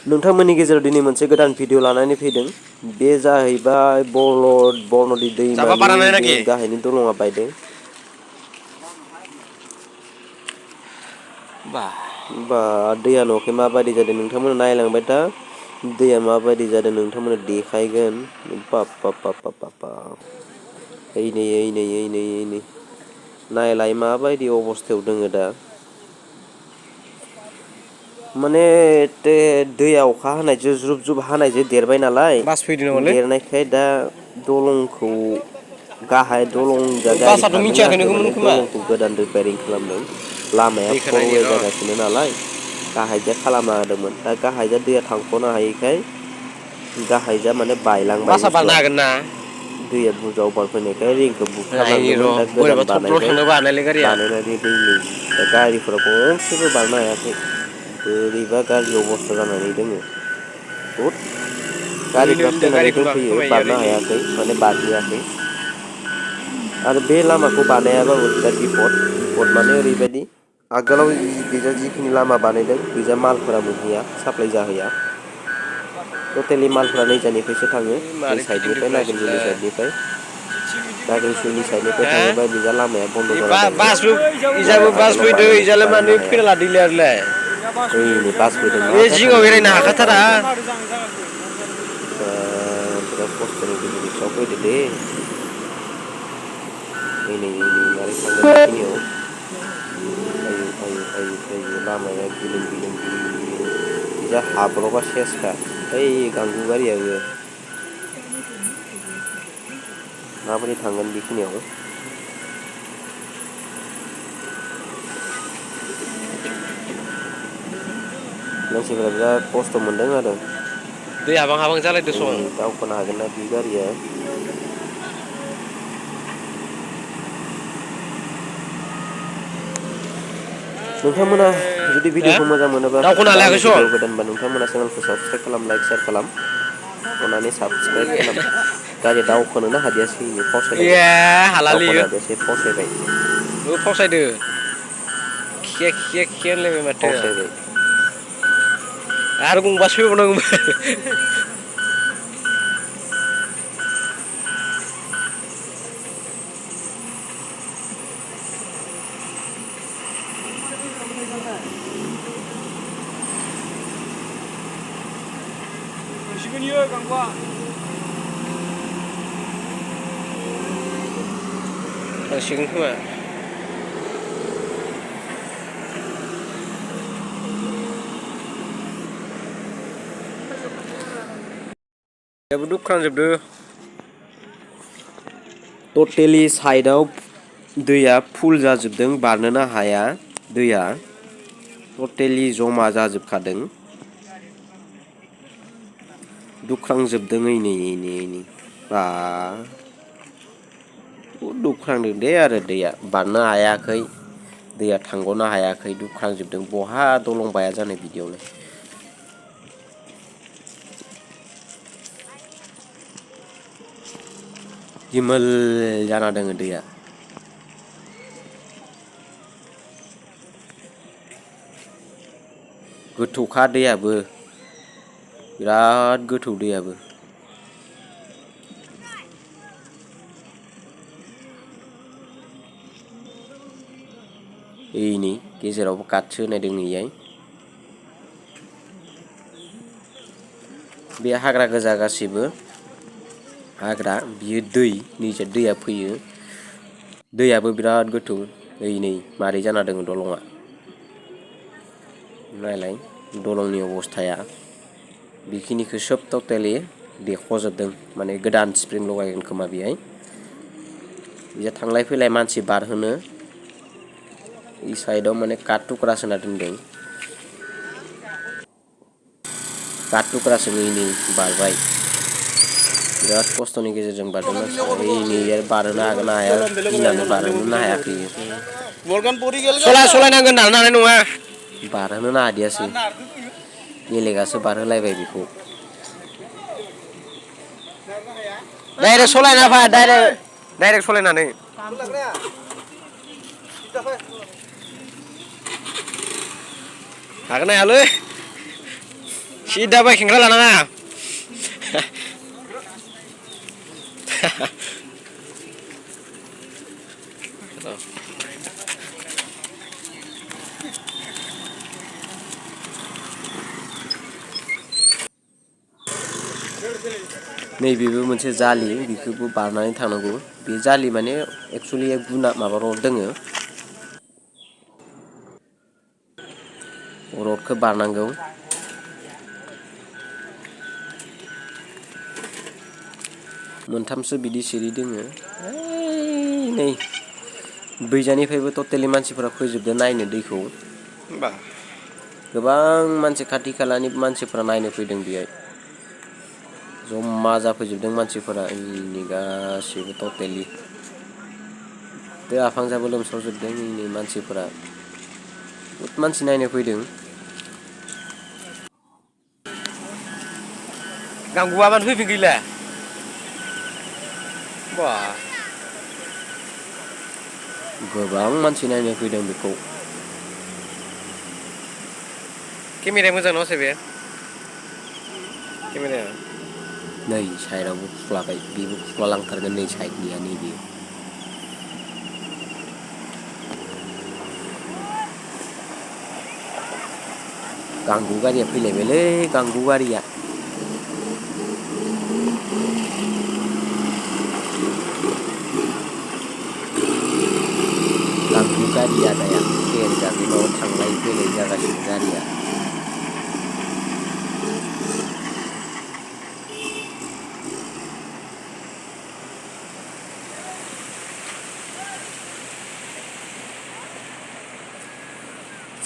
नोंथांमोननि गेजेराव दिनै मोनसे गोदान भिडिअ लानानै फैदों बे जाहैबाय बरनदि जाबा दैमानि बारा नाय बे नाखि गाहायनि दलङा बायदों। बा बा दैया न'खै माबायदि जादों नोंथांमोना नायलांबाय था दैया माबायदि जादों नोंथांमोना देखायगोन ओइ नै नायलाय माबायदि अबस्थायाव दोङो दा माने दैया अखा हानायजों जुब जुब हानायजों देरबाय नालाय बास फैदों नामालै देरनायखाय दा दलंखौ गाहाय दलं जा गारि बासाथ' खारनो नागिरदों मिथियाखैनोमोन माने खोमा दलंखौ गोदान रिपेयारिं खालामदों लामाया दैखौ नायनि फरवे र' जागासिनो नालाय गाहायजा खालामना होदोंमोन दा गाहायजा दैया थांख'नो हायैखाय गाहायजा माने बायलांबाय बासा बारनो बुस्थुआ हागोन ना दैया बुरजा अभार फैनायखाय रिंखौ नायनि बुखारलांदोंमोन र' दा गोदान बोरैबा थब थब बानायबाय थांनोबो हानायलै गारिया बानायनानै दैनै दा गारिफोरा गंसेबो बारनो हायाखै बोरैबा गाज्रि अबस्था जानानै दोङो बहुद ओइनो गारिफ्रा ओइनो फैनानै गारिखौ दंफैयो खोमायो आरो बारनो ओइनो हायाखै माने बारहैयाखै आरो बे लामाखौ बानायाबाबो बिराद बिपद माने ओरैबायदि आगोलाव गैजा जिखिनि लामा बानायदों गैजा मालफोरा मोनहैया साप्लाय जाहैया टटेलि मालफोरा नैजानिफ्रायसो थाङो नै मारै साइडनिफ्राय फिदिंदोब्रा नागिरजुलि इसोरलाय साइडनिफ्राय नाग्रिजुलि साइडनिफ्राय थाङोबा बिजा लामाया बन्द' जाना दङो बासबो इजाबो जाय बास आगोलाव फैदो बानायनायखाय इजालाय मानो बानायनो हाया फैना लादोलै आरोलाय ओइनै बास फैदों मा बे जिङाव जाथारनाय एरायनो मा हाखाथारा जाहैदों बिराद खस्थ'नि गेजेरजोंसो फैदो दे ओइनै मारै थांगोन बेखिनियाव आयु लामाया गिलिम इजा हाब्रबा सेसखा ओइ गांगु गारियाबो माबोरै थांगोन बेखिनियाव मानसिफोरा बिराद खस्थ' मोनदों आरो दै हाबां हाबां जालायदो सं ओइनै दावखोनो हागोन ना बि गारिया नोंथांमोना जुदि हो भिडिअखौ मोजां मोनोबा दावखोनो बा हालायाखै आंनो सं भिडिअ गोदानबा नोंथांमोना चेनेलखौ साबसक्राइब खालाम लाइक सेयार खालाम अननानै साबसक्राइब खालाम गारिया दावखोनोनो हादियासै ए फावसायलायबाय हालालै दावखोनो इयो हादियासै फावसायबाय फावसायदो खे होनलायबाय माथो फावसायबाय आरो गंबासो फैबावनांगौमोन थांसिगोन खोमा दैयाबो दुख्रांजोबदो टटेलि साइडआव दैया फुल जाजोबदों बारनोनो हाया दैया टटेलि जमा जाजोबखादों दुख्रांजोबदों ओइनै बा दुख्रांदों दे आरो दैया बारनो हायाखै दैया थांग'नो हायाखै दुख्रांजोबदों बहा दलं बाया जानाय बिदियावलाय दिमोल जाना दोङो दैया गोथौखा दैयाबो बिराद गोथौ दैयाबो ओइनै गेजेरावबो काटसो होनाय दोङो इहाय बे हाग्रा गोजा गासिबो हाग्रा बियो दै निजा दैया फैयो दैयाबो बिराद गोथौ ओइनै मारै जाना दङ दलङा नायलाय दलंनि अबस्थाया बेखिनिखौ सोब टटेलि देख'जोबदों माने गोदान स्प्रिं लगायगोन खोमा बेहाय बिजा थांलाय फैलाय मानसि बारहोनो इ साइडआव माने काट थुक्रासो होना दोनदों काट थुक्रासो नै बारबाय बिराद खस्थ'नि गेजेरजों बारदों मानसिफ्रा ओइनै आरो बारहोनो हागोन ना हाया गिनानै बारहोनोनो हायाखै इयो सलायनांगोन नारनो हानाय नङा बारहोनोनो हादियासै बेलेगासो बारहोलायबाय बेखौ डाइरेक्ट सलायना फै डाइरेक्ट सलायनानै हागोन ना हायालै Sidah baik enggak lah nana. नैबेबो मोनसे जालि बेखौबो बारनानै थांनांगौ बे जालि माने एक्चुअली गुना माबा रड दोङो रडखौ बारनांगौ मोनथामसो बिदि सिरि दोङो नै बैजानिफ्रायबो टटेलि मानसिफोरा फैजोबदो नायनो दैखौ Bah. गोबां मानसि खाथि खालानि मानसिफोरा नायनो फैदों बेहाय जमा जाफैजोबदों मानसिफोरा इनि गासिबो टटेलि दो आफांजाबो लोमसावजोबदों इनि मानसिफोरा बहुद मानसि नायनो फैदों Gangguan fifing gila. Wah. गोबां मानसि नायनो फैदों बेखौ Kamera moजां नङा बे kamera नै साइडआवबो खुख्लाबाय बेबो खुख्लालांथारगोन नै साइडनिया नैबे गांगु गारिया फैलायबायलै गांगु गारिया गांगु गारिया दाया फेरगाजों माबा थांलाय फैलाय जागासिनो गारिया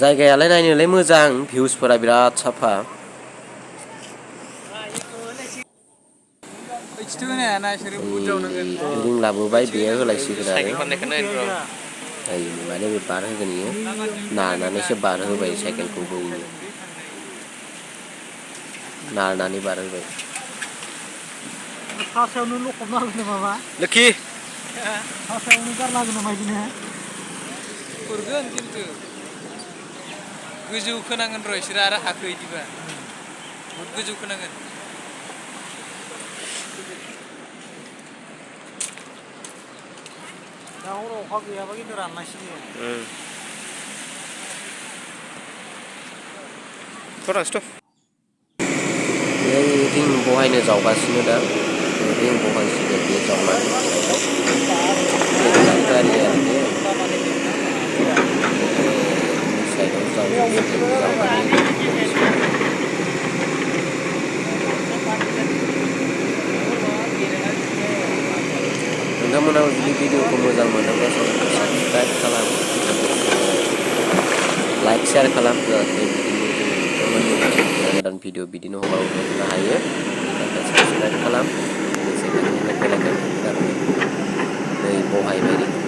जायगायालाय नायनोलाय मोजां भिउसफोरा बिराद साफा रिं लाबोबाय बेयो होलायसिगोन आरो ओइ माने बे बार होगोन इयो नारनानैसो बार होबाय साइकेलखौबो इयो नारनानै बार होबाय सासेयावनो लखबना होगोन नामा Leki. सासेयावनो गारना होगोन नामा इदिनो खुरगोन खिन्थु गोजौ खोनांगोन र' इसोर आरो हाखो इदिबा बहुद गोजौ खोनांगोन दा हराव अखा गैयाबा खिन्थु रानलांसिगोन Kurang stop. रिं बहायनो जावगासिनो दा रिं बहायसिगोन बे जावनानै साइडआव जावजोबसिगोन जावनानै नोंथांमोनाबो जुदि भिडिअखौ मोजां मोनोब्ला साबस्क्राइब खालाम लाइक शेयार खालाम जाहाथे बिदिनो जों नोंथांमोननि गोदान भिडिअ बिदिनो हगारनो हायो साबस्क्राइब खालाम लोगोसे बेल आइकनखौ दाबो नै बहायबाय